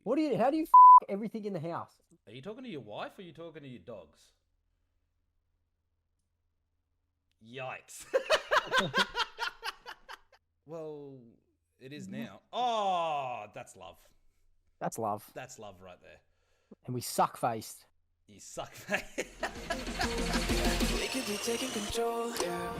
How do you everything in the house? Are you talking to your wife or are you talking to your dogs? Yikes. Well, it is now. Oh, that's love. That's love. That's love right there. And we suck faced. You suck, mate. We could be taking control, yeah.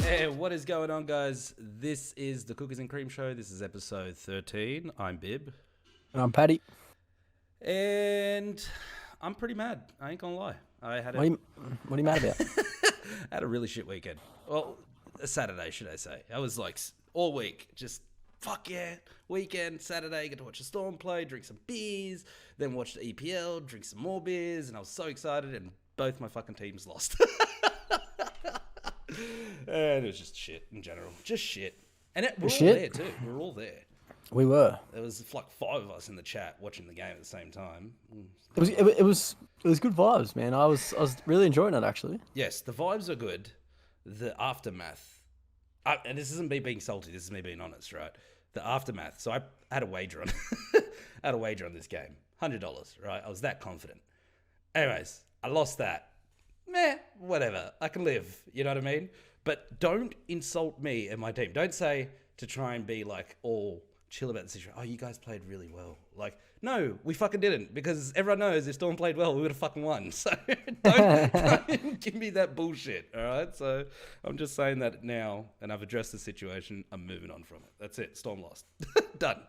Hey, what is going on, guys? This is the Cookies and Cream Show. This is episode 13. I'm Bib. And I'm Patty. And I'm pretty mad. I ain't gonna lie. I had What are you mad about? had a really shit weekend. Well, a Saturday, should I say. I was like all week, just fuck yeah, weekend, Saturday, get to watch the Storm play, drink some beers, then watch the EPL, drink some more beers, and I was so excited, and both my fucking teams lost. And it was just shit in general. Just shit. And we're all Shit? there too. We were all there. We were. There was like 5 of us in the chat watching the game at the same time. It was good vibes, man. I was really enjoying it actually. Yes, the vibes are good. The aftermath, and this isn't me being salty. This is me being honest, right? The aftermath. So I had a wager on, I had a wager on this game, $100, right? I was that confident. Anyways, I lost that. Meh, whatever. I can live. You know what I mean? But don't insult me and my team. Don't say to try and be like all chill about the situation. Oh, you guys played really well. Like, no, we fucking didn't, because everyone knows if Storm played well, we would have fucking won. So don't give me that bullshit. All right. So I'm just saying that now, and I've addressed the situation. I'm moving on from it. That's it. Storm lost. Done.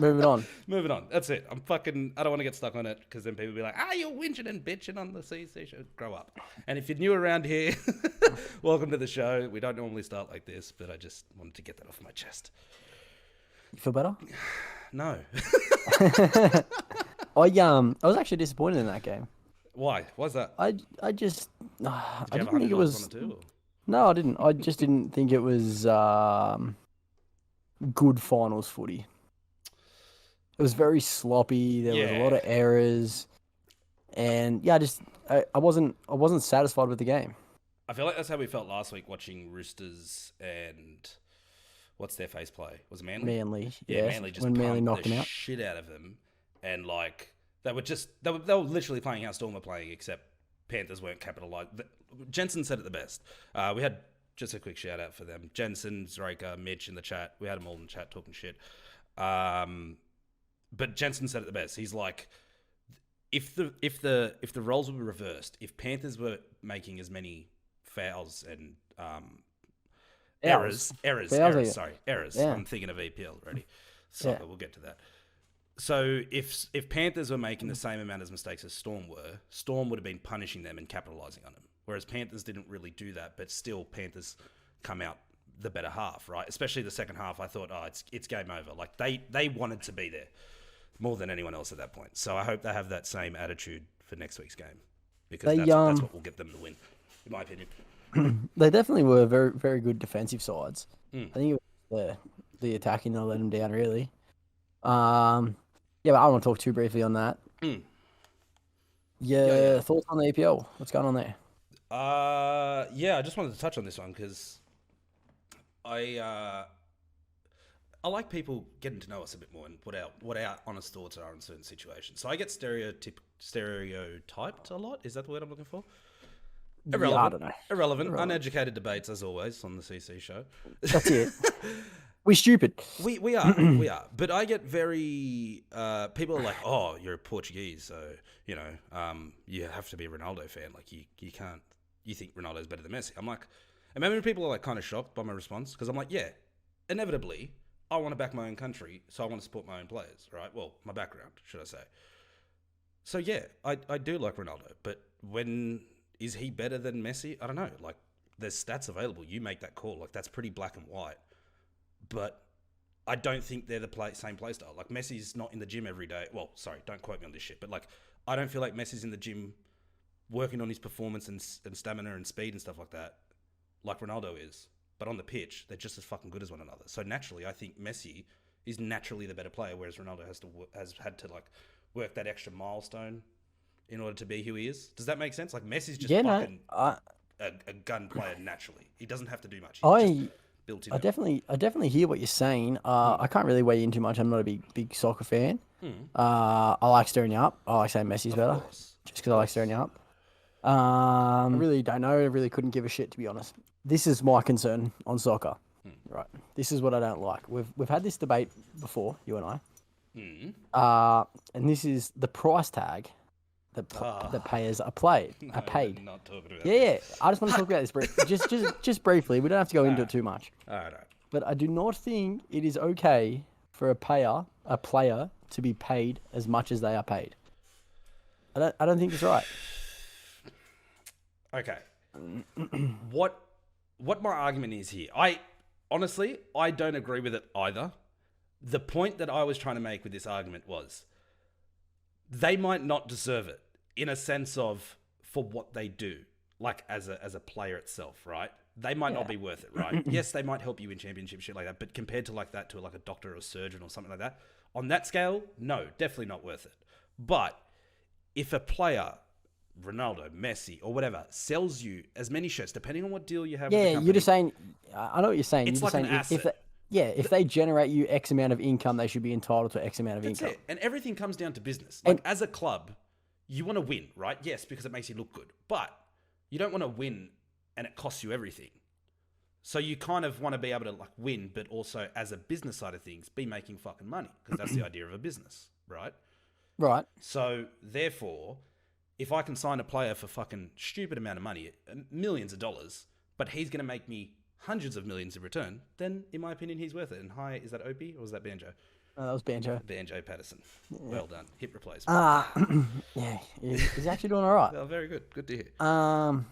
Moving on. Moving on. That's it. I don't want to get stuck on it, because then people will be like, you're whinging and bitching on the CC show. Grow up. And if you're new around here, welcome to the show. We don't normally start like this, but I just wanted to get that off my chest. You feel better? No. I was actually disappointed in that game. Why? Why's that? I just Did I you have didn't think it $100 was. on it too? Or? No, I didn't. I just didn't think it was good finals footy. It was very sloppy. There was a lot of errors, and yeah, I wasn't satisfied with the game. I feel like that's how we felt last week watching Roosters and what's their face play? Was it Manly? Manly, Yeah, yeah, Manly just when Manly pumped knocked the him out. shit out of them, and like they were literally playing how Storm were playing, except Panthers weren't capitalised. Jensen said it the best. We had just a quick shout out for them. Jensen, Zreka, Mitch in the chat. We had them all in the chat talking shit. But Jensen said it the best. He's like, if the roles were reversed, if Panthers were making as many fouls and errors. Yeah. I'm thinking of EPL already. So we'll get to that. So if Panthers were making the same amount of mistakes as Storm were, Storm would have been punishing them and capitalising on them. Whereas Panthers didn't really do that, but still Panthers come out the better half, right? Especially the second half, I thought, it's game over. Like they wanted to be there more than anyone else at that point. So I hope they have that same attitude for next week's game, because that's what will get them to win, in my opinion. They definitely were very, very good defensive sides. Mm. I think it was the attacking that let them down, really. Yeah, but I want to talk too briefly on that. Mm. Yeah, thoughts on the EPL? What's going on there? I just wanted to touch on this one because I like people getting to know us a bit more and what our honest thoughts are on certain situations. So I get stereotyped a lot. Is that the word I'm looking for? Irrelevant. Yeah, I don't know. Irrelevant. Uneducated debates, as always, on the CC show. That's it. We're stupid. We are. We are. But I get very... people are like, oh, you're a Portuguese, so, you have to be a Ronaldo fan. Like, you can't... You think Ronaldo's better than Messi. I'm like... And maybe people are, like, kind of shocked by my response, because I'm like, yeah, inevitably, I want to back my own country, so I want to support my own players, right? Well, my background, should I say. So, yeah, I do like Ronaldo, but when... Is he better than Messi? I don't know. Like, there's stats available. You make that call. Like, that's pretty black and white. But I don't think they're the same play style. Like, Messi's not in the gym every day. Well, sorry, don't quote me on this shit. But, like, I don't feel like Messi's in the gym working on his performance and stamina and speed and stuff like that, like Ronaldo is. But on the pitch, they're just as fucking good as one another. So, naturally, I think Messi is naturally the better player, whereas Ronaldo has had to, like, work that extra milestone in order to be who he is. Does that make sense? Like, Messi's just a gun player naturally. He doesn't have to do much. He's just built in. I definitely hear what you're saying. I can't really weigh in too much. I'm not a big soccer fan. I like stirring you up. I like saying Messi's better, just because I like stirring you up. I really don't know. I really couldn't give a shit, to be honest. This is my concern on soccer. Right. This is what I don't like. We've had this debate before, you and I. And this is the price tag that players are paid. Not talking about Yeah. I just want to talk about this just briefly. We don't have to go into it too much. All right. But I do not think it is okay for a player to be paid as much as they are paid. I don't think it's right. Okay. What my argument is here? I don't agree with it either. The point that I was trying to make with this argument was they might not deserve it in a sense of for what they do, like as a player itself, right? They might not be worth it, right? Yes, they might help you in championship shit like that, but compared to like that to like a doctor or a surgeon or something like that, on that scale, no, definitely not worth it. But if a player, Ronaldo, Messi, or whatever, sells you as many shirts, depending on what deal you have with the company. You're just saying, I know what you're saying. It's you're like just an saying asset. if they generate you X amount of income, they should be entitled to X amount of income. That's it. And everything comes down to business. Like as a club, you want to win, right? Yes, because it makes you look good. But you don't want to win and it costs you everything. So you kind of want to be able to like win, but also as a business side of things, be making fucking money. Because that's the idea of a business, right? Right. So therefore, if I can sign a player for fucking stupid amount of money, millions of dollars, but he's going to make me hundreds of millions in return, then in my opinion, he's worth it. And hi, is that Opie or was that Banjo? That was Banjo. Banjo Patterson. Well done. Hip replacement. Yeah, he's actually doing all right. Oh, very good. Good to hear.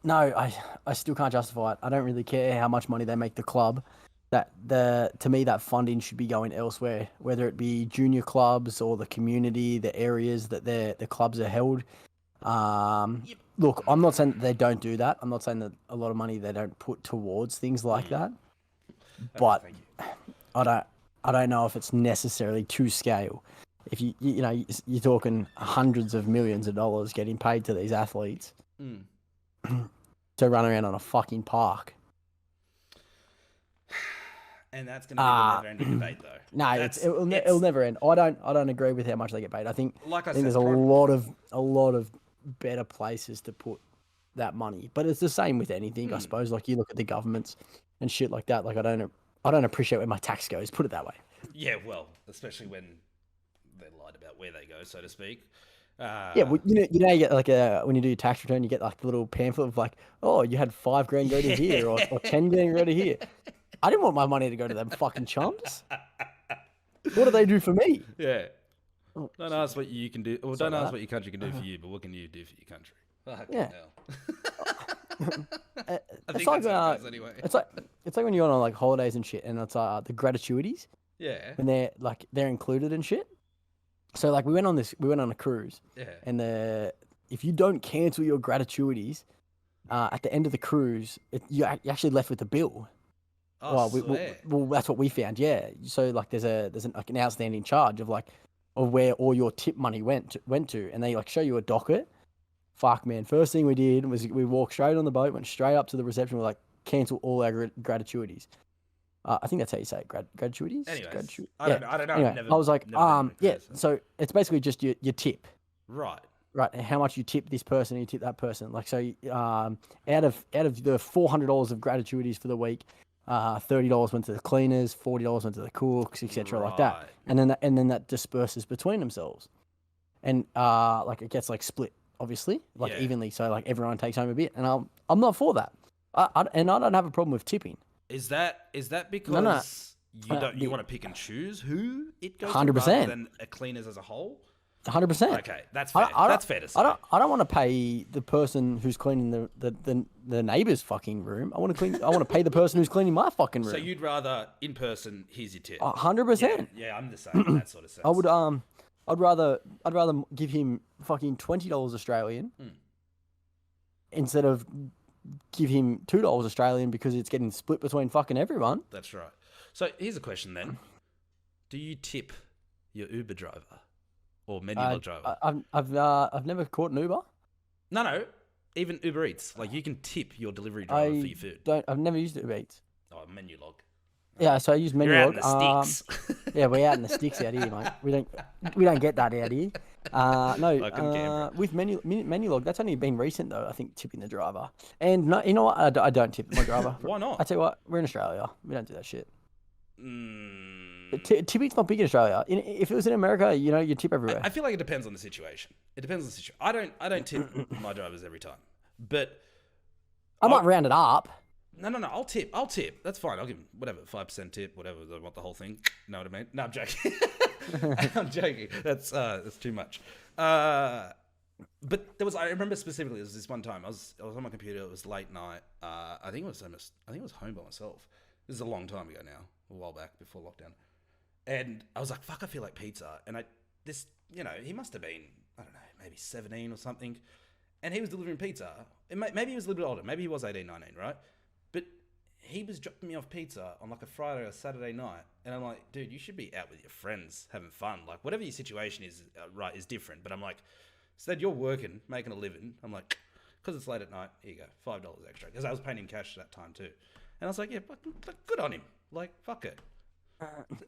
No, I still can't justify it. I don't really care how much money they make the club. To me, that funding should be going elsewhere, whether it be junior clubs or the community, the areas that the clubs are held. Look, I'm not saying that they don't do that. I'm not saying that a lot of money they don't put towards things like that. But I don't know if it's necessarily to scale. If you're talking hundreds of millions of dollars getting paid to these athletes to run around on a fucking park. And that's going to be the never-ending debate, though. No, it'll never end. I don't agree with how much they get paid. I think there's a lot of better places to put that money. But it's the same with anything, I suppose. Like you look at the governments and shit like that. Like I don't appreciate where my tax goes. Put it that way. Yeah, well, especially when they lied about where they go, so to speak. Yeah, well, you get like when you do your tax return, you get like a little pamphlet of like, oh, you had $5 grand go to here or 10 grand go to here. I didn't want my money to go to them fucking chumps. What do they do for me? Yeah. Don't ask what you can do. Well, don't ask what your country can do for you, but what can you do for your country? Yeah. I think that's how it goes anyway. It's like when you're on like holidays and shit, and it's the gratuities. Yeah. And they're included and shit. So like we went on a cruise. Yeah. And if you don't cancel your gratuities, at the end of the cruise, you're actually left with the bill. Oh, well, that's what we found. Yeah. So like there's an outstanding charge of where all your tip money went to, and they like show you a docket. Fuck man, first thing we did was we walked straight on the boat, went straight up to the reception. We're like, cancel all our gratuities. I think that's how you say it, gratuities. Anyways, I don't know. Anyway, I was like, So it's basically just your tip. Right. Right, and how much you tip this person, you tip that person. Like so, out of the $400 of gratuities for the week, $30 went to the cleaners, $40 went to the cooks, etc. Like that, and then that disperses between themselves, and like it gets like split, obviously, evenly, so like everyone takes home a bit, and I'm not for that. I don't have a problem with tipping. Is that because you want to pick and choose who it goes 100%. to rather than a cleaners as a whole? 100%. Okay, that's fair. That's fair to say. I don't want to pay the person who's cleaning the neighbor's fucking room. I want to pay the person who's cleaning my fucking room. So you'd rather in person? Here's your tip. 100%. Yeah, I'm the same in that sort of sense. I'd rather give him fucking $20 Australian instead of give him $2 Australian because it's getting split between fucking everyone. That's right. So here's a question then: do you tip your Uber driver? Or manual driver? I've never caught an Uber. No. even Uber Eats, like you can tip your delivery driver for your food. I've never used Uber Eats. Oh, menu log. Yeah, so I use You're Menulog. out in the sticks. Yeah, we're out in the sticks out here, mate. We don't get that out here. No, Like in Canberra. with Menulog, that's only been recent though. I think tipping the driver. And no, you know what? I don't tip my driver. Why not? I tell you what, we're in Australia. We don't do that shit. Mm, Tipping's not big in Australia. If it was in America, you know, you tip everywhere. I feel like it depends on the situation. It depends on the situation. I don't tip my drivers every time, but I might round it up. No. I'll tip. That's fine. I'll give them whatever, 5% tip, whatever. I want the whole thing. Know what I mean? No, I'm joking. I'm joking. That's too much. But I remember specifically, there was this one time I was on my computer. It was late night. I think it was home by myself. This is a long time ago now, a while back before lockdown. And I was like, fuck, I feel like pizza. And he must have been, I don't know, maybe 17 or something. And he was delivering pizza. Maybe he was a little bit older. Maybe he was 18, 19, right? But he was dropping me off pizza on like a Friday or a Saturday night. And I'm like, dude, you should be out with your friends having fun. Like, whatever your situation is, right, is different. But I'm like, instead you're working, making a living. I'm like, because it's late at night, here you go, $5 extra. Because I was paying him cash at that time too. And I was like, yeah, but good on him. Like, fuck it.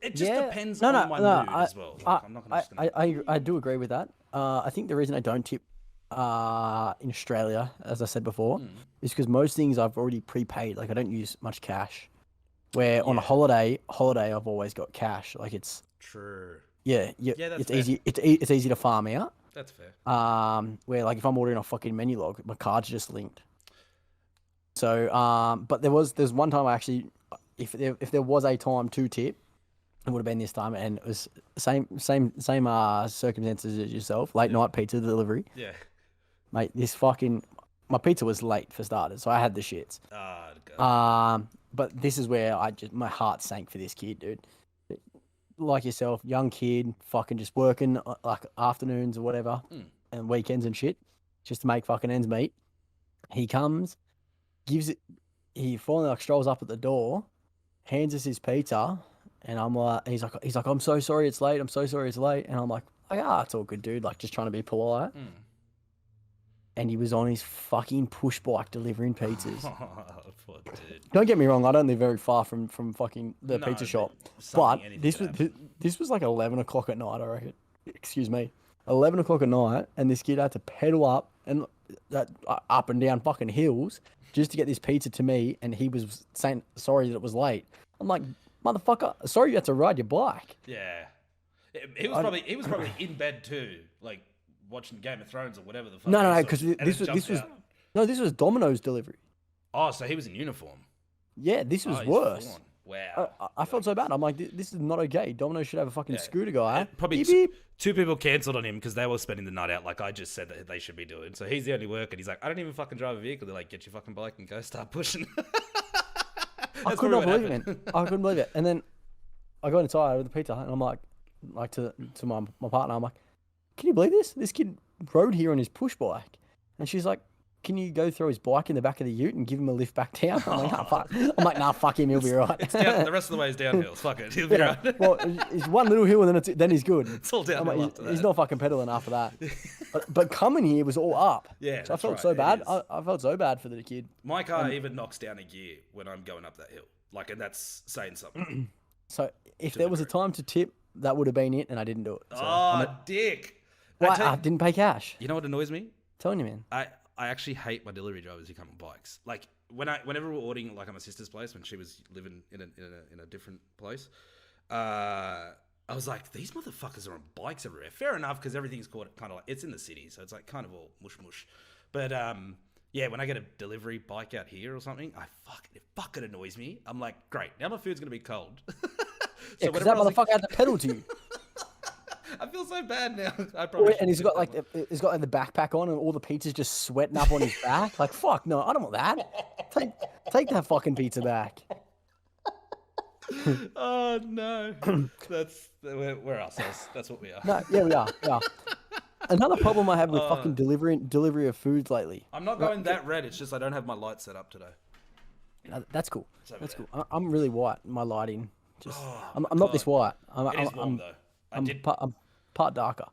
It just depends on my mood as well. Like, I'm not gonna I do agree with that. I think the reason I don't tip in Australia, as I said before, is because most things I've already prepaid. Like I don't use much cash. Where on a holiday I've always got cash. Like it's true. Yeah, that's it's fair. easy. It's easy to farm out. That's fair. Where like if I'm ordering a fucking Menulog, my card's just linked. So but there's one time I actually, if there was a time to tip, it would have been this time, and it was same circumstances as yourself. Late night pizza delivery. Yeah. Mate, my pizza was late for starters, so I had the shits. God. But this is where my heart sank for this kid, dude. Like yourself, young kid, fucking just working like afternoons or whatever, and weekends and shit, just to make fucking ends meet. He comes, he finally like strolls up at the door, hands us his pizza, and I'm like, he's like, I'm so sorry it's late. I'm so sorry it's late. And I'm like, it's all good, dude. Like just trying to be polite. And he was on his fucking push bike delivering pizzas. Poor dude. Don't get me wrong, I don't live very far from fucking the No, pizza shop. something, But anything this was like 11 o'clock at night, I reckon. Excuse me. 11 o'clock at night, and this kid had to pedal up and up and down fucking hills just to get this pizza to me, and he was saying sorry that it was late. I'm like, motherfucker, sorry you had to ride your bike. Yeah. He was probably in bed too, like watching Game of Thrones or whatever the fuck. No, because this was Domino's delivery. Oh, so he was in uniform. Yeah, this was he's worse. full on. Wow. I felt so bad. I'm like, this is not okay. Domino's should have a fucking scooter guy. Probably Beep, beep. two people cancelled on him because they were spending the night out, like I just said that they should be doing. So he's the only worker. He's like, I don't even fucking drive a vehicle. They're like, get your fucking bike and go start pushing. I could not believe it, man. I couldn't believe it. And then I got inside with the pizza, and I'm like to my partner, I'm like, can you believe this? This kid rode here on his push bike, and she's like, can you go throw his bike in the back of the ute and give him a lift back down? I'm like, fuck. I'm like, nah, fuck him, he'll be right. The rest of the way is downhill. Fuck it, he'll be right. Well, it's one little hill and then he's good. It's all downhill like, after that. He's not fucking pedaling after that. But coming here was all up. Yeah, so I felt right, so it bad. is. I felt so bad for the kid. My car even knocks down a gear when I'm going up that hill. Like, and that's saying something. So if there was a time to tip, that would have been it, and I didn't do it. So dick. Well, I didn't pay cash. You know what annoys me? Telling you, man. I actually hate my delivery drivers who come on bikes. Like whenever we're ordering, like at my sister's place when she was living in a different place, I was like, these motherfuckers are on bikes everywhere. Fair enough, because everything's kind of like, it's in the city, so it's like kind of all mush. But yeah, when I get a delivery bike out here or something, it fucking annoys me. I'm like, great, now my food's gonna be cold. Yeah, because that motherfucker had to pedal to you. I feel so bad now. I probably and he's got like the backpack on, and all the pizza's just sweating up on his back. Like, fuck, no, I don't want that. Take that fucking pizza back. Oh no, we're ourselves. That's what we are. No, yeah, we are. Yeah. Another problem I have with fucking delivery of foods lately. I'm not going that red. It's just I don't have my light set up today. That's cool. That's cool. I'm really white. My lighting, I'm God. not this white. It is warm though. I'm part darker.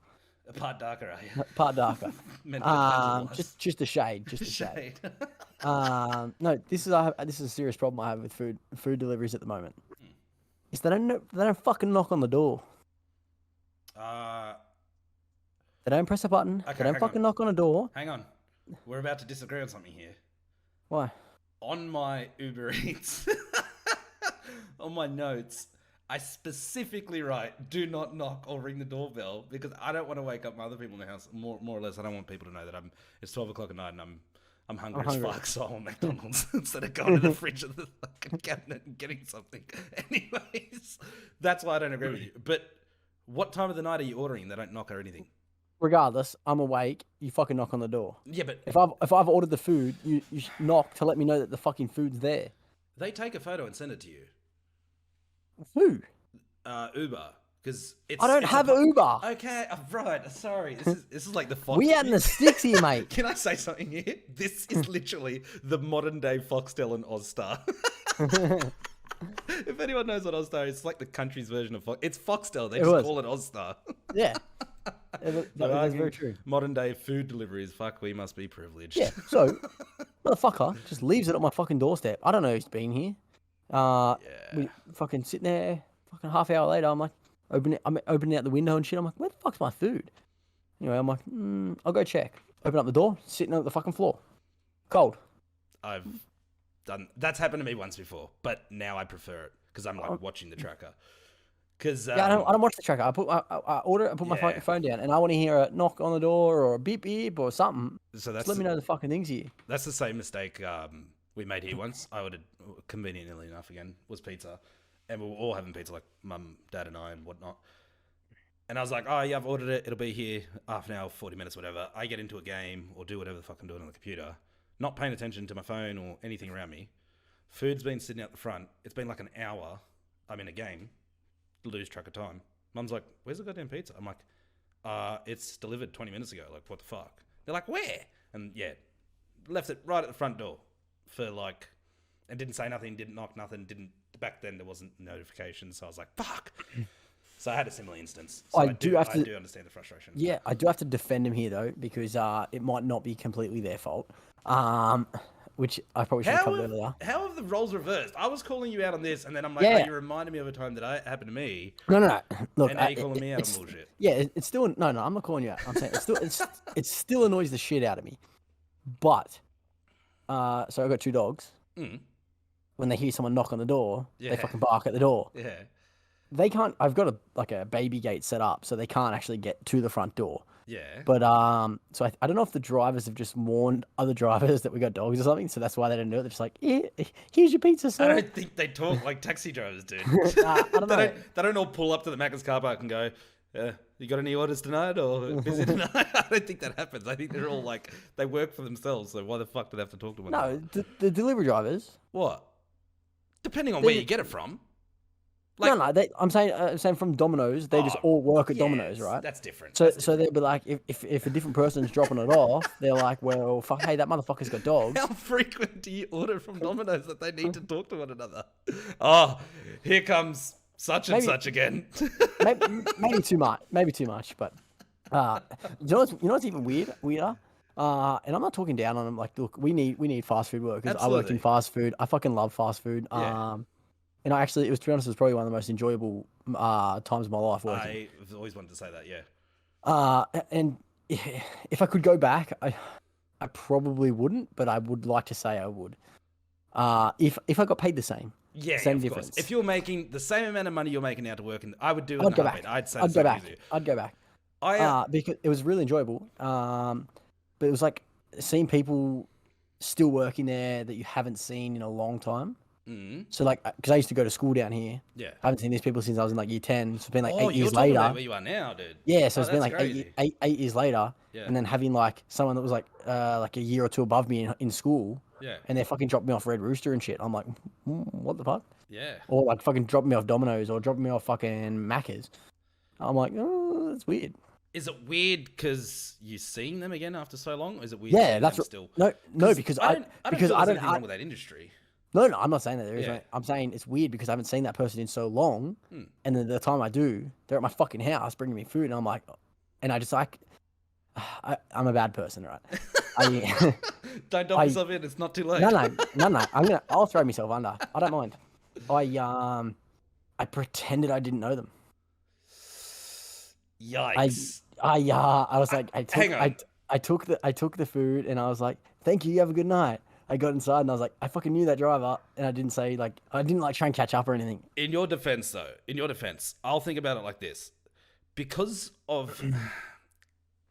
A part darker, are you? Part darker. Mental Just a shade. Just a shade. shade. No, this is a serious problem I have with food deliveries at the moment. Is they don't fucking knock on the door. They don't press a button. Okay, They don't fucking knock on a door. Hang on. We're about to disagree on something here. Why? On my Uber Eats, on my notes, I specifically write, do not knock or ring the doorbell because I don't want to wake up my other people in the house. More or less, I don't want people to know that it's 12 o'clock at night and I'm hungry as fuck, so I want McDonald's instead of going to the fridge of the fucking cabinet and getting something. Anyways, that's why I don't agree with you. But what time of the night are you ordering? They don't knock or anything. Regardless, I'm awake. You fucking knock on the door. Yeah, but If I've ordered the food, you knock to let me know that the fucking food's there. they take a photo and send it to you. Who? Uber, because I don't have Uber. Okay, right. Sorry, this is like the Fox. We out in the sticks here, mate. Can I say something here? This is literally the modern day Foxtel and Ozstar. If anyone knows what Ozstar is, it's like the country's version of Fox. It's Foxtel. They just call it Ozstar. Yeah. That's very true. Modern day food deliveries. Fuck, we must be privileged. Yeah. So, motherfucker just leaves it at my fucking doorstep. I don't know who's been here. We fucking sitting there. Fucking half hour later, I'm like, I'm opening out the window and shit. I'm like, where the fuck's my food? Anyway, I'm like, I'll go check. Open up the door, sitting on the fucking floor, cold. I've done that's happened to me once before, but now I prefer it because I'm like watching the tracker. Because I don't watch the tracker. I order it, I put my phone down, and I want to hear a knock on the door or a beep beep or something. So just let me know the fucking thing's here. That's the same mistake we made here once. I ordered, conveniently enough, again, was pizza. And we were all having pizza, like mum, dad, and I, and whatnot. And I was like, oh, yeah, I've ordered it. It'll be here half an hour, 40 minutes, whatever. I get into a game or do whatever the fuck I'm doing on the computer, not paying attention to my phone or anything around me. Food's been sitting out the front. It's been like an hour. I'm in a game. Lose track of time. Mum's like, where's the goddamn pizza? I'm like, it's delivered 20 minutes ago. Like, what the fuck? They're like, where? And yeah, left it right at the front door for like, and didn't say nothing, didn't knock nothing, didn't. Back then there wasn't notifications, so I was like, fuck. So I had a similar instance. So I do understand the frustration. Yeah, I do have to defend him here though, because it might not be completely their fault. Which I probably should have covered earlier. How have the roles reversed? I was calling you out on this, and then I'm like, oh, you reminded me of a time that happened to me. No. Look, and now you're calling me out on bullshit. Yeah, it's still no. I'm not calling you out. I'm saying it still annoys the shit out of me. But so I've got two dogs. When they hear someone knock on the door, they fucking bark at the door. Yeah. They can't. I've got a baby gate set up, so they can't actually get to the front door. Yeah. But so I don't know if the drivers have just warned other drivers that we got dogs or something, so that's why they don't do it. They're just like, here's your pizza, sir. I don't think they talk like taxi drivers do. I don't know. They don't all pull up to the Macca's car park and go, you got any orders tonight or busy tonight? I don't think that happens. I think they're all like, they work for themselves, so why the fuck do they have to talk to one another? No, the delivery drivers. What? Depending on where you get it from. Like, no. I'm saying from Domino's, they just all work at Domino's, right? That's different. So they'll be like, if a different person's dropping it off, they're like, well, fuck, hey, that motherfucker's got dogs. How frequent do you order from Domino's that they need to talk to one another? Oh, here comes such and such again. maybe too much, but you know what's even weirder? And I'm not talking down on them. Like, look, we need fast food workers. I work in fast food. I fucking love fast food. Yeah. And to be honest, it was probably one of the most enjoyable times of my life working. I've always wanted to say that, yeah. And if I could go back, I probably wouldn't, but I would like to say I would. If I got paid the same. Yeah, same of difference. Course. If you're making the same amount of money you're making now to work, I would do it. I'd go back. I'd go back. I'd go back. Because it was really enjoyable. But it was like seeing people still working there that you haven't seen in a long time. So like, because I used to go to school down here. Yeah. I haven't seen these people since I was in like year 10. So it's been like 8 years you're later. About where you are now, dude. Yeah. So it's been like crazy. 8 years later. Yeah. And then having like someone that was like a year or two above me in school. Yeah. And they fucking dropped me off Red Rooster and shit. I'm like, what the fuck? Yeah. Or like fucking dropping me off Domino's or dropping me off fucking Macca's. I'm like, oh, that's weird. Is it weird because you're seeing them again after so long? Or is it weird? Yeah, that's still. No, because I don't feel there's anything wrong with that industry. No, I'm not saying that there isn't. I'm saying it's weird because I haven't seen that person in so long, and then the time I do, they're at my fucking house bringing me food, and I'm like, and I just like, I'm a bad person, right? I, Don't dump yourself in. It's not too late. no. I'll throw myself under. I don't mind. I pretended I didn't know them. Yikes. I was like, Hang on. I took the food and I was like, thank you, have a good night. I got inside and I was like, I fucking knew that driver, and I didn't try and catch up or anything. In your defense, I'll think about it like this. Because of,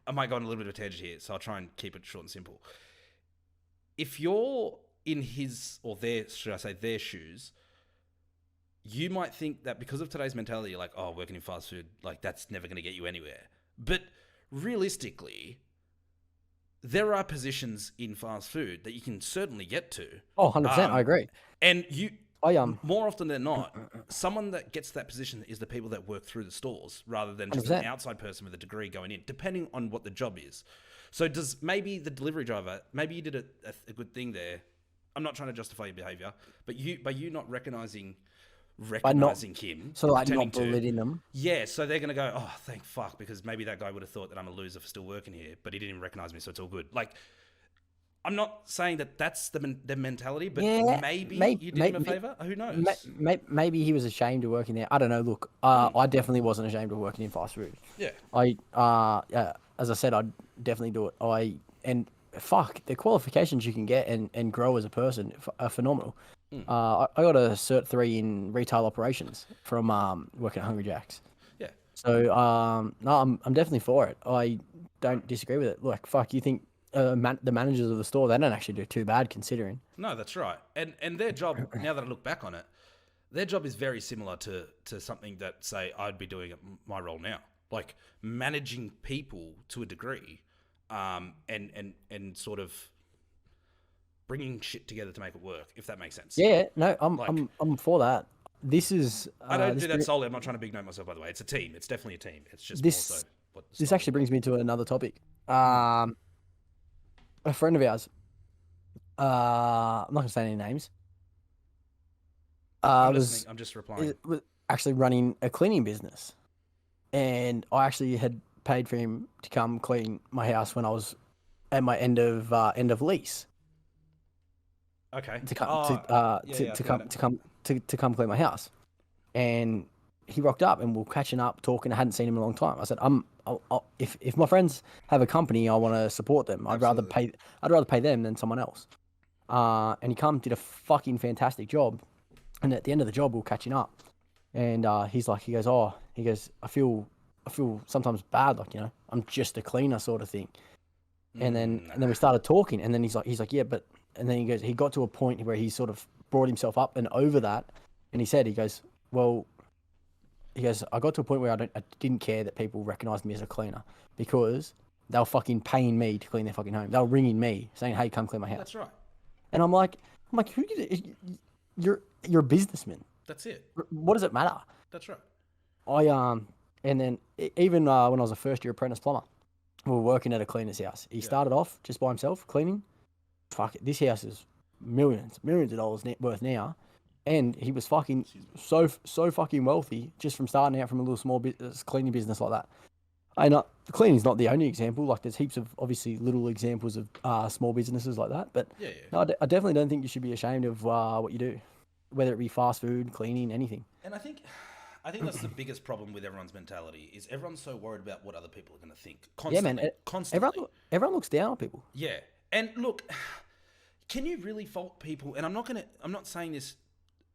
I might go on a little bit of a tangent here, so I'll try and keep it short and simple. If you're in his, or their, should I say their shoes, you might think that because of today's mentality, you're like, oh, working in fast food, like that's never going to get you anywhere. But realistically, there are positions in fast food that you can certainly get to. Oh, 100%, I agree. And more often than not, someone that gets that position is the people that work through the stores rather than just 100%. An outside person with a degree going in, depending on what the job is. So does maybe the delivery driver, maybe you did a good thing there. I'm not trying to justify your behavior, but by you not recognizing him. So like not belittling them. Yeah, so they're going to go, oh, thank fuck, because maybe that guy would have thought that I'm a loser for still working here, but he didn't even recognize me, so it's all good. Like, I'm not saying that that's the mentality, but maybe you did him a favor. Who knows? Maybe he was ashamed of working there. I don't know. Look, I definitely wasn't ashamed of working in fast food. Yeah. As I said, I'd definitely do it. The qualifications you can get and grow as a person are phenomenal. I got a Cert 3 in retail operations from working at Hungry Jack's. Yeah. So no, I'm definitely for it. I don't disagree with it. Like, fuck, you think the managers of the store, they don't actually do too bad considering. No, that's right. And their job, now that I look back on it, their job is very similar to something that, say, I'd be doing at my role now. Like managing people to a degree, and sort of bringing shit together to make it work, if that makes sense. Yeah, no, I'm for that. This is. I don't do that solely. I'm not trying to big note myself, by the way. It's a team. It's definitely a team. It's just more so. This actually brings me to another topic. A friend of ours. I'm not gonna say any names. I'm just replying. Was actually running a cleaning business, and I actually had paid for him to come clean my house when I was at my end of lease. Okay. To come clean my house, and he rocked up and we're catching up, talking. I hadn't seen him in a long time. I said, if my friends have a company, I want to support them. I'd rather pay them than someone else. And he did a fucking fantastic job. And at the end of the job, we were catching up, and he goes, I feel sometimes bad, like, I'm just a cleaner sort of thing. And then we started talking, and then he's like, yeah, but, and then he got to a point where he sort of brought himself up and over that, and he goes, I got to a point where I didn't care that people recognized me as a cleaner, because they were fucking paying me to clean their fucking home. They were ringing me saying, hey, come clean my house. That's right. And I'm like, who you're a businessman. That's it. What does it matter? That's right. And then even when I was a first year apprentice plumber, we were working at a cleaner's house. He started off just by himself cleaning. Fuck it, this house is millions of dollars worth now, and he was fucking so fucking wealthy just from starting out from a little small business, cleaning business like that. The cleaning's not the only example. Like, there's heaps of obviously little examples of small businesses like that. But no, I definitely don't think you should be ashamed of what you do, whether it be fast food, cleaning, anything. And I think that's the biggest problem with everyone's mentality, is everyone's so worried about what other people are going to think. Constantly. Yeah, man. Constantly. Everyone looks down on people. Yeah. And look, can you really fault people? And I'm not saying this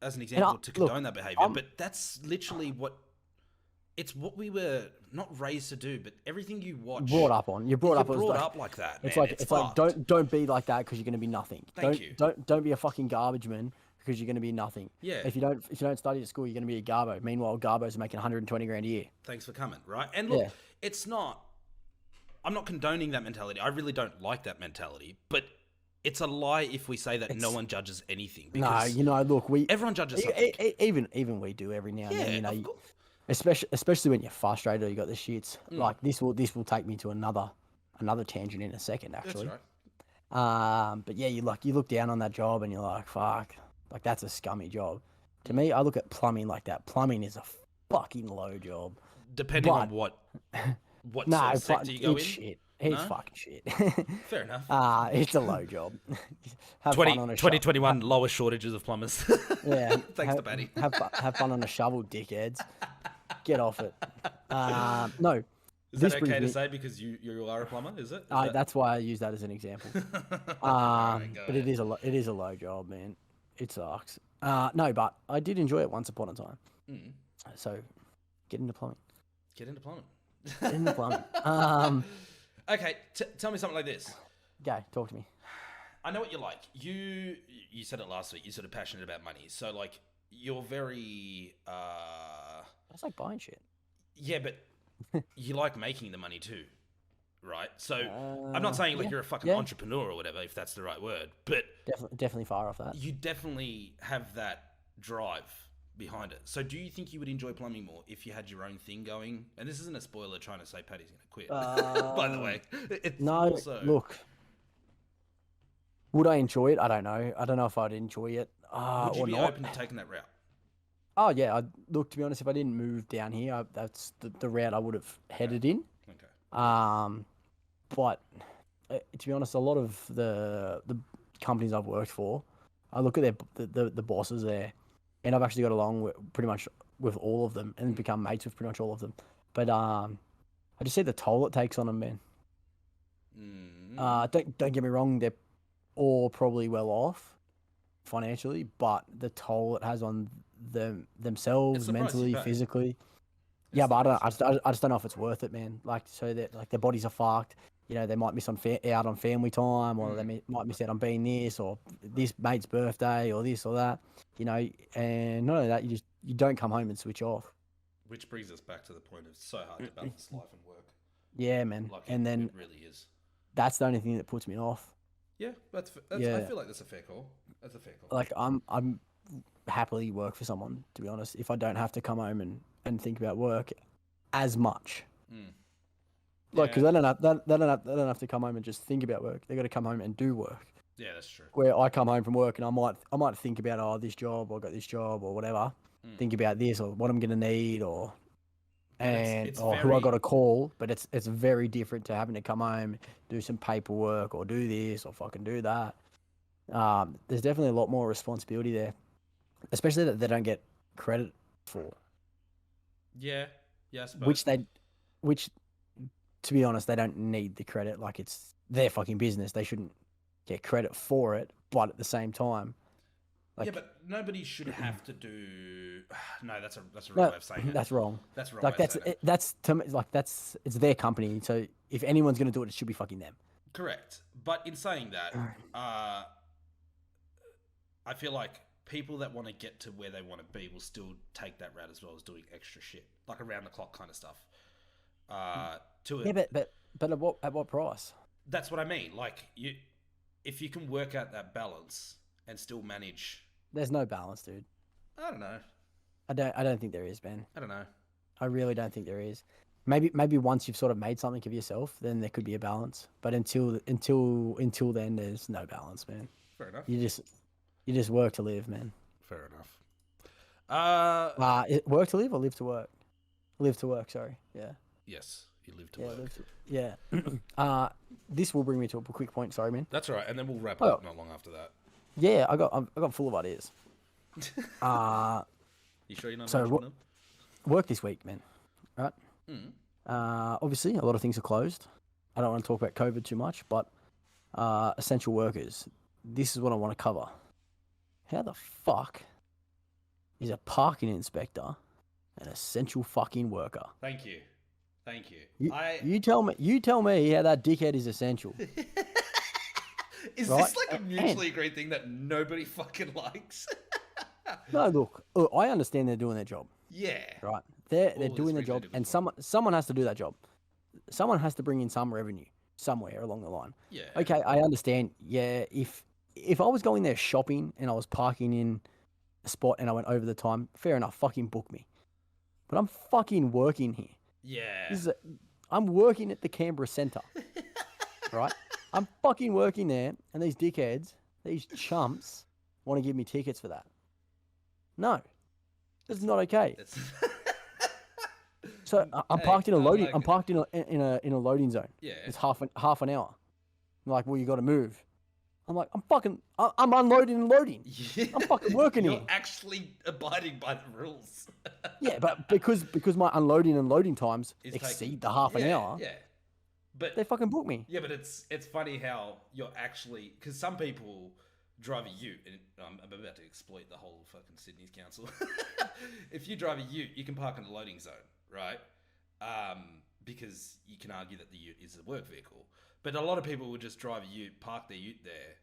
as an example to condone that behavior, but that's literally what we were not raised to do, but everything you watch. Brought up on. You're brought up like that. It's man. like don't be like that, because you're going to be nothing. Thank you. Don't be a fucking garbage man, because you're going to be nothing. Yeah. If you don't study at school, you're going to be a garbo. Meanwhile, garbos are making 120 grand a year. Thanks for coming, right? And look, it's not. I'm not condoning that mentality. I really don't like that mentality, but it's a lie if we say that no one judges anything. Because look, everyone judges something. Even we do every now and then. Especially when you're frustrated or you got the shits. Like, this will take me to another tangent in a second, actually. That's right. But yeah, you look down on that job and you're like, fuck, like, that's a scummy job. To me, I look at plumbing like that. Plumbing is a fucking low job. Depending on what What No, sort of sector you go in? it's shit. It's No? fucking shit. Fair enough. It's a low job. Have 20, fun on a 2021 lowest shortages of plumbers. Yeah. Thanks to Patty. Have fun on a shovel, dickheads. Get off it. No. Is This that brings okay to me- say because you are a plumber? Is it? Is that... That's why I use that as an example. Alright, go But ahead. it is a low job, man. It sucks. No, but I did enjoy it once upon a time. Mm. So, get into plumbing. Get into plumbing. Get into plumbing. Okay, tell me something like this. Go, talk to me. I know what you like. You said it last week. You're sort of passionate about money. So like you're very That's like buying shit. yeah, but you like making the money too, right? So I'm not saying like yeah, you're a fucking yeah. entrepreneur or whatever, if that's the right word, but Definitely far off that. you definitely have that drive behind it. So do you think you would enjoy plumbing more if you had your own thing going? And this isn't a spoiler trying to say Patty's going to quit. By the way, it's No, also... look. Would I enjoy it? I don't know. I don't know if I'd enjoy it would you or be not. open to taking that route? Oh yeah, look. To be honest, if I didn't move down here, that's the route I would have headed in. Okay. But to be honest, a lot of the companies I've worked for, I look at the bosses there, and I've actually got along pretty much with all of them, and become mates with pretty much all of them. But I just see the toll it takes on them, man. Don't get me wrong, they're all probably well off financially, but the toll it has on themselves, the price you mentally, pay. physically. Yeah, but I just don't know if it's worth it, man. Like, so that like their bodies are fucked. You know, they might miss out on family time, or they might miss out on being this or this mate's birthday or this or that. You know, and not only that, you don't come home and switch off. Which brings us back to the point of it's so hard to balance life and work. Yeah, man. Like And then it really is. that's the only thing that puts me off. Yeah, that's I Yeah. feel like that's a fair call. That's a fair call. Like I'm happily work for someone, to be honest, if I don't have to come home and think about work as much. Like, because Yeah. they don't have to come home and just think about work. They got to come home and do work. Yeah, that's true. Where I come home from work and I might think about this job, or got this job or whatever. Think about this or what I'm gonna need or it's who I very- got to call. But it's very different to having to come home, do some paperwork or do this or fucking do that. There's definitely a lot more responsibility there, especially that they don't get credit for. Yeah, I suppose. Which, to be honest, they don't need the credit. Like, it's their fucking business. They shouldn't get credit for it. But at the same time, like, yeah, but nobody should have to do. No, that's a wrong no, way of saying it. that's wrong. That's the wrong Like, way of saying it. that's to me, like it's their company. So if anyone's gonna do it, it should be fucking them. Correct. But in saying that, I feel like people that want to get to where they want to be will still take that route as well as doing extra shit, like around the clock kind of stuff. Yeah, but at what price? That's what I mean. Like if you can work out that balance and still manage. There's no balance, dude. I don't know. I don't think there is, man. I don't know. I really don't think there is. Maybe once you've sort of made something of yourself, then there could be a balance. But until then, there's no balance, man. Fair enough. You just work to live, man. Fair enough. Work to live or live to work? Live to work. Sorry. Yeah. Yes, you live to Yeah. work. Yeah. This will bring me to a quick point. Sorry, man. That's all right, and then we'll wrap Oh. up not long after that. Yeah, I got full of ideas. You sure you're not So mentioning them? Work this week, man. Right. Obviously, a lot of things are closed. I don't want to talk about COVID too much, but essential workers. This is what I want to cover. How the fuck is a parking inspector an essential fucking worker? Thank you. You tell me how that dickhead is essential. Is Right? this like a mutually agreed thing that nobody fucking likes? No, look, I understand they're doing their job, Yeah. right? They're All this doing their reason job, to do and this one. someone has to do that job. Someone has to bring in some revenue somewhere along the line. Yeah. Okay, I understand. Yeah, if I was going there shopping and I was parking in a spot and I went over the time, fair enough, fucking book me. But I'm fucking working here. Yeah. I'm working at the Canberra Centre, right? I'm fucking working there, and these dickheads, these chumps, want to give me tickets for that. No, that's not okay. It's So I'm Hey, parked in a I'm loading. like- I'm parked in a loading zone. Yeah. It's half an hour. I'm like, well, you got to move. I'm like, I'm unloading and loading. Yeah. I'm fucking working You're here. actually abiding by the rules. Yeah, but because my unloading and loading times It's exceed taking- the half an yeah, hour, Yeah. But they fucking book me. yeah, but it's funny how you're actually, because some people drive a ute, and I'm about to exploit the whole fucking Sydney's council. If you drive a ute, you can park in a loading zone, right? Because you can argue that the ute is a work vehicle. But a lot of people would just drive a ute, park their ute there.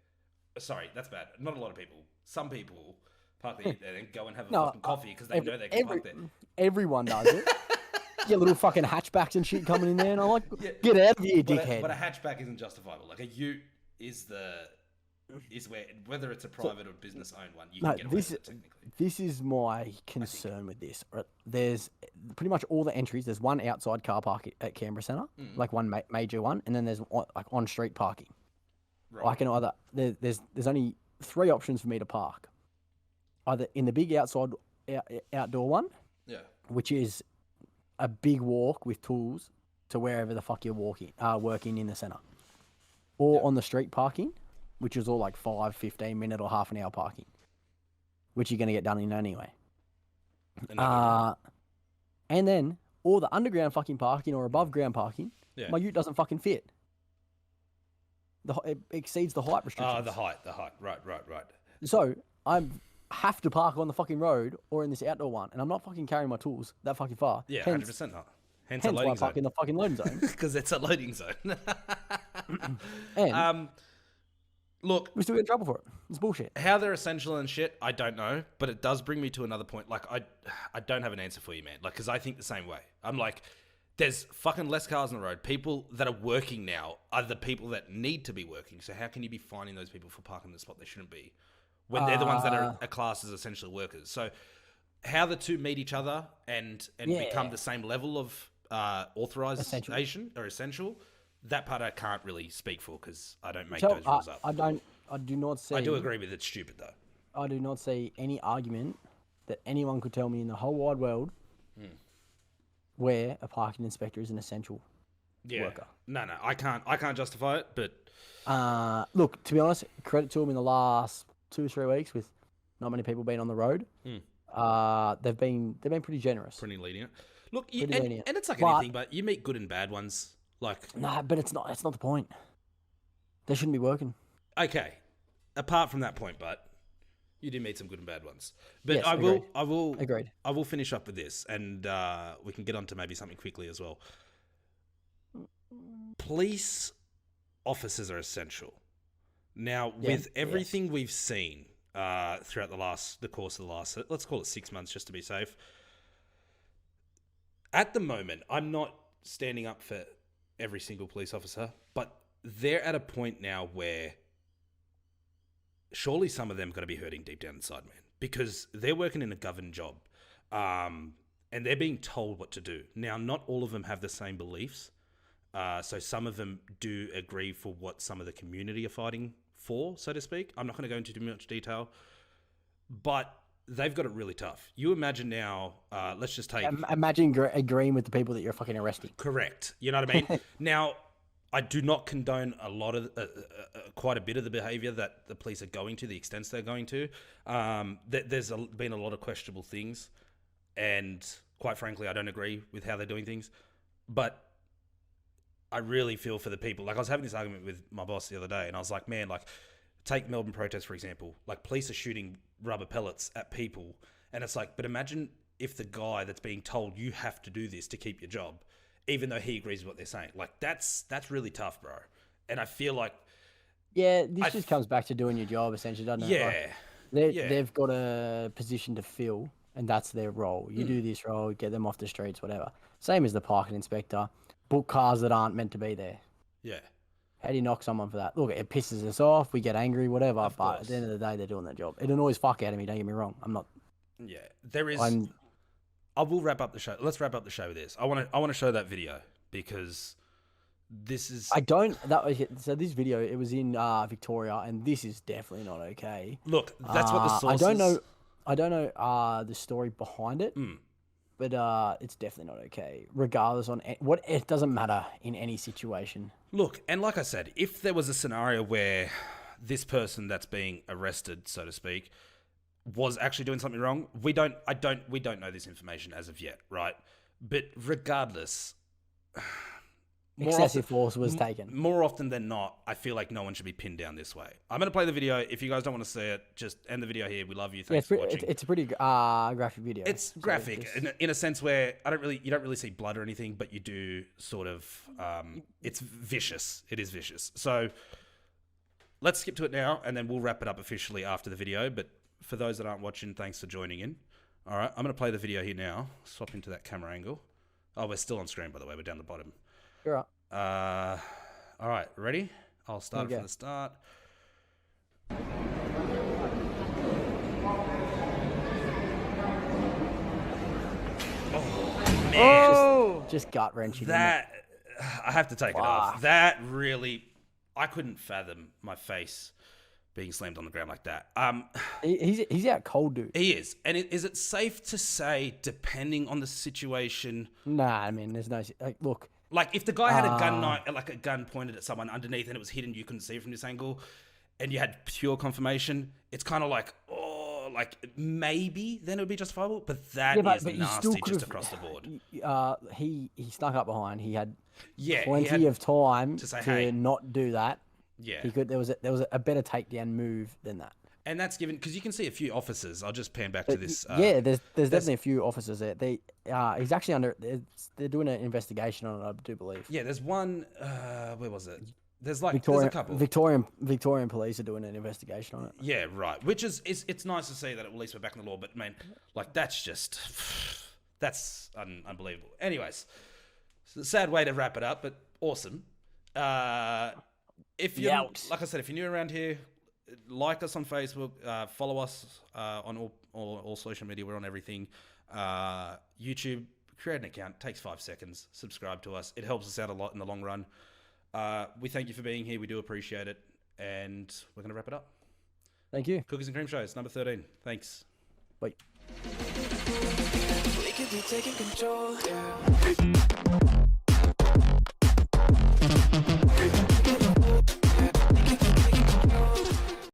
Sorry, that's bad. Not a lot of people. Some people park their ute there and go and have a fucking coffee because they know they can park there. Everyone does it. Get little fucking hatchbacks and shit coming in there, and I'm like, get out of here, dickhead. But a hatchback isn't justifiable. Like a ute is where, whether it's a private or business owned one, you can get away with it technically. This is my concern with this. Right? There's pretty much all the entries. There's one outside car park at Canberra Centre, like one major one, and then there's like on street parking. Right. I can either there's only 3 options for me to park. Either in the big outdoor one, Yeah. which is a big walk with tools to wherever the fuck you're working in the centre, or on the street parking, which is all like 5, 15 minute or half an hour parking, which you're going to get done in anyway. And then all the underground fucking parking or above ground parking, my ute doesn't fucking fit. It exceeds the height restrictions. Oh, the height. Right. So I have to park on the fucking road or in this outdoor one, and I'm not fucking carrying my tools that fucking far. Yeah, hence, 100% not. Hence a why I loading park in zone. the fucking loading zone. Because it's a loading zone. And Look, we still get in trouble for it. It's bullshit. how they're essential and shit, I don't know, but it does bring me to another point. Like, I don't have an answer for you, man. Like, because I think the same way. I'm like, there's fucking less cars on the road. People that are working now are the people that need to be working. So how can you be finding those people for parking in the spot they shouldn't be when they're the ones that are classed as essential workers? So how the two meet each other and become the same level of authorization or essential, that part I can't really speak for because I don't make those rules up. I do not see. I do agree with it's stupid though. I do not see any argument that anyone could tell me in the whole wide world where a parking inspector is an essential worker. No, I can't justify it, but Look, to be honest, credit to them in the last 2 or 3 weeks with not many people being on the road. They've been pretty generous. pretty lenient. Look, lenient. and it's like But- anything, but you meet good and bad ones. Like, Nah, but it's not the point. They shouldn't be working. okay, apart from that point, but you do meet some good and bad ones. But Yes, I agreed. will Agreed. I will finish up with this, and we can get on to maybe something quickly as well. Police officers are essential. Now, with everything we've seen throughout the course of the last, let's call it 6 months just to be safe. At the moment, I'm not standing up for every single police officer, but they're at a point now where surely some of them got to be hurting deep down inside, man, because they're working in a governed job, and they're being told what to do. Now, not all of them have the same beliefs, so some of them do agree for what some of the community are fighting for, so to speak. I'm not going to go into too much detail, but they've got it really tough. You imagine now, let's just take... Imagine agreeing with the people that you're fucking arresting. Correct. You know what I mean? Now, I do not condone a lot of, quite a bit of the behaviour that the police are going to, the extents they're going to. There's been a lot of questionable things, and quite frankly, I don't agree with how they're doing things. But I really feel for the people. Like, I was having this argument with my boss the other day, and I was like, man, like, take Melbourne protests, for example. Like, police are shooting rubber pellets at people, and it's like, but imagine if the guy that's being told you have to do this to keep your job, even though he agrees with what they're saying. Like, that's really tough, bro. And I feel like... Yeah, this just comes back to doing your job, essentially, doesn't it? Yeah. Like, they've got a position to fill, and that's their role. You do this role, get them off the streets, whatever. Same as the parking inspector. Book cars that aren't meant to be there. Yeah. How do you knock someone for that? Look, it pisses us off. We get angry, whatever. But at the end of the day, they're doing their job. It annoys fuck out of me. Don't get me wrong. I'm not. Yeah. There is... I will wrap up the show. Let's wrap up the show with this. I want to show that video because this is... So this video, it was in Victoria, and this is definitely not okay. Look, that's what the source I don't know the story behind it. but it's definitely not okay. Regardless what, it doesn't matter in any situation. Look, and like I said, if there was a scenario where this person that's being arrested, so to speak, was actually doing something wrong, we don't know this information as of yet, right? But regardless, Excessive force was taken. More often than not, I feel like no one should be pinned down this way. I'm going to play the video. If you guys don't want to see it, just end the video here. We love you. Thanks for watching. It's a pretty graphic video. It's graphic in a sense where you don't really see blood or anything, but you do sort of. It's vicious. It is vicious. So let's skip to it now, and then we'll wrap it up officially after the video. But for those that aren't watching, thanks for joining in. All right, I'm going to play the video here now. Swap into that camera angle. Oh, we're still on screen, by the way. We're down the bottom. You're right. All right, ready? I'll start from the start. Oh, man. Just gut wrenching. That, I have to take it off. That really, I couldn't fathom my face being slammed on the ground like that. He's out cold, dude. He is. And is it safe to say, depending on the situation? Nah, I mean, there's no, look. Like, if the guy had a gun pointed at someone underneath and it was hidden, you couldn't see it from this angle, and you had pure confirmation, it's kind of like, oh, like, maybe then it would be justifiable, but that is nasty just across the board. He snuck up behind. He had plenty of time to say, to not do that. Yeah. There was a better takedown move than that. And that's given, because you can see a few officers. I'll just pan back to this. There's definitely a few officers there. He's actually under. They're doing an investigation on it, I do believe. Yeah, there's one. Where was it? There's a couple. Victorian police are doing an investigation on it. Yeah, right. Which is it's nice to see that at least we're back in the law. But man, like that's unbelievable. Anyways, it's a sad way to wrap it up, but awesome. If you like I said, if you're new around here, like us on Facebook, follow us on all social media. We're on everything. YouTube, create an account. Takes 5 seconds. Subscribe to us. It helps us out a lot in the long run. We thank you for being here. We do appreciate it. And we're going to wrap it up. Thank you. Cookies and Cream Shows, number 13. Thanks. Bye. We could be taking control, yeah.